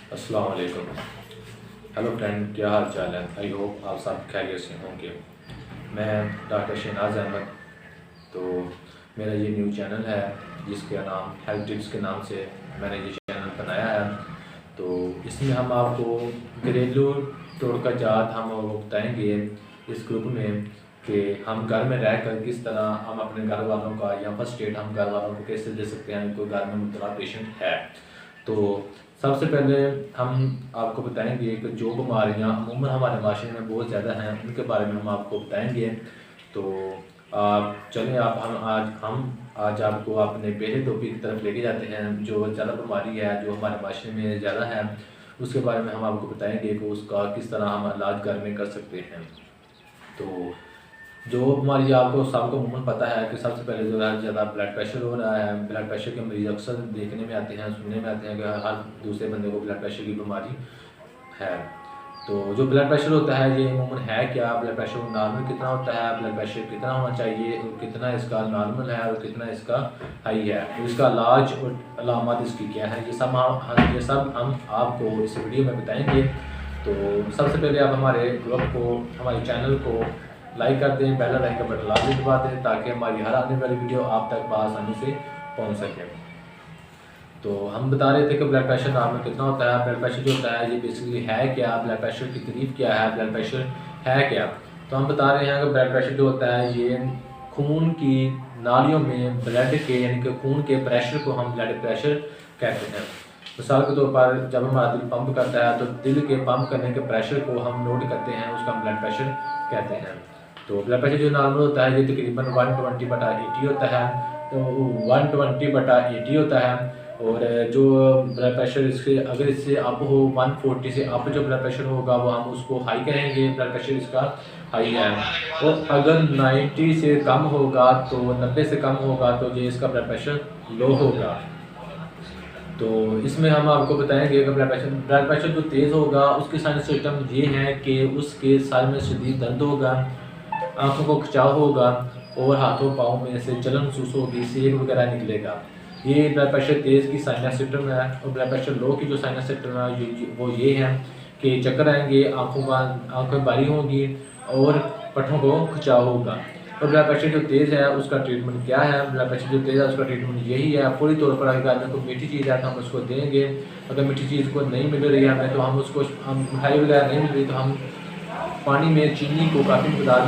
अस्सलाम वालेकुम। Hello friend, क्या हाल चाल है? आई होप आप सब खैरियत से होंगे। मैं डॉक्टर शहनाज अहमद। तो मेरा ये न्यू चैनल है जिसका नाम हेल्थ टिप्स के नाम से मैंने ये चैनल बनाया है। तो इसमें हम आपको घरेलू टोटका जात हम बताएंगे इस ग्रुप में कि हम घर में रहकर किस तरह हम अपने घर वालों का या फर्स्ट एड हम घर वालों को कैसे दे सकते हैं, कोई घर में मुब्तला पेशेंट है। तो सबसे पहले हम आपको बताएंगे कि जो बीमारियां अमूमन हमारे माशरे में बहुत ज़्यादा हैं उनके बारे में हम आपको बताएंगे। तो आप चलें, आप हम आज आपको अपने पहले टॉपिक की तरफ लेके जाते हैं। जो ज़्यादा बीमारी है जो हमारे माशरे में ज़्यादा है उसके बारे में हम आपको बताएंगे कि उसका किस तरह हम इलाज घर में कर सकते हैं। तो जो बीमारी आपको सबको अमूमन पता है कि सबसे पहले जो है ज़्यादा ब्लड प्रेशर हो रहा है। ब्लड प्रेशर के मरीज़ अक्सर देखने में आते हैं, सुनने में आते हैं कि हर दूसरे बंदे को ब्लड प्रेशर की बीमारी है। तो जो ब्लड प्रेशर होता है ये अमूमन है क्या, ब्लड प्रेशर नॉर्मल कितना होता है, ब्लड प्रेशर कितना होना चाहिए और कितना इसका नॉर्मल है और कितना इसका हाई है, तो इसका इलाज और अलामत इसकी क्या है, ये सब हम आपको इस वीडियो में बताएंगे। तो सबसे पहले आप हमारे ग्रुप को, हमारे चैनल को लाइक कर दें, बेल आइकन का बटन लाजमी दबा दें ताकि हमारी हर आने वाली वीडियो आप तक आसानी से पहुंच सके। तो हम बता रहे थे कि ब्लड प्रेशर नॉर्मल कितना होता है। ब्लड प्रेशर जो होता है ये बेसिकली है क्या, ब्लड प्रेशर की तारीफ क्या है, ब्लड प्रेशर है क्या। तो हम बता रहे हैं कि ब्लड प्रेशर जो होता है ये खून की नालियों में ब्लड के यानी कि खून के प्रेशर को हम ब्लड प्रेशर कहते हैं। मिसाल के तौर पर जब हमारा दिल पंप करता है तो दिल के पंप करने के प्रेशर को हम नोट करते हैं, उसका हम ब्लड प्रेशर कहते हैं। तो ब्लड प्रेशर जो नॉर्मल होता है ये तकरीबन 120/80 होता है। तो 120/80 होता है। और जो ब्लड प्रेशर इसके अगर इससे अप हो 140 से अप जो ब्लड प्रेशर होगा वो हम उसको हाई कहेंगे, ब्लड प्रेशर इसका हाई है। और अगर 90 से कम होगा तो 90 से कम होगा तो ये इसका ब्लड प्रेशर लो होगा। तो इसमें हम आपको बताएंगे कि ब्लड प्रेशर जो तेज़ होगा उसके साइन सिस्टम ये हैं कि उसके सर में शदीद दर्द होगा, आंखों को खिंचाव होगा और हाथों पाँव में से जलन महसूस होगी, सेक वगैरह निकलेगा। ये ब्लड प्रेशर तेज़ की साइनस सिस्टम है। और ब्लड प्रेशर लो की जो साइनस सिस्टम है वो ये है कि चक्कर आएंगे, आंखें बारी होंगी और पट्ठों को खिंचाव होगा। और ब्लड प्रेशर जो तेज़ है उसका ट्रीटमेंट क्या है, ब्लड प्रेशर जो तेज़ है उसका ट्रीटमेंट यही है। पूरी तौर पर अगर आदमी को मीठी चीज़ है तो हम उसको देंगे, अगर मीठी चीज़ को नहीं मिल रही है हमें तो हम मिठाई वगैरह नहीं मिल रही तो हम पानी में चीनी को काफ़ी मिकदार में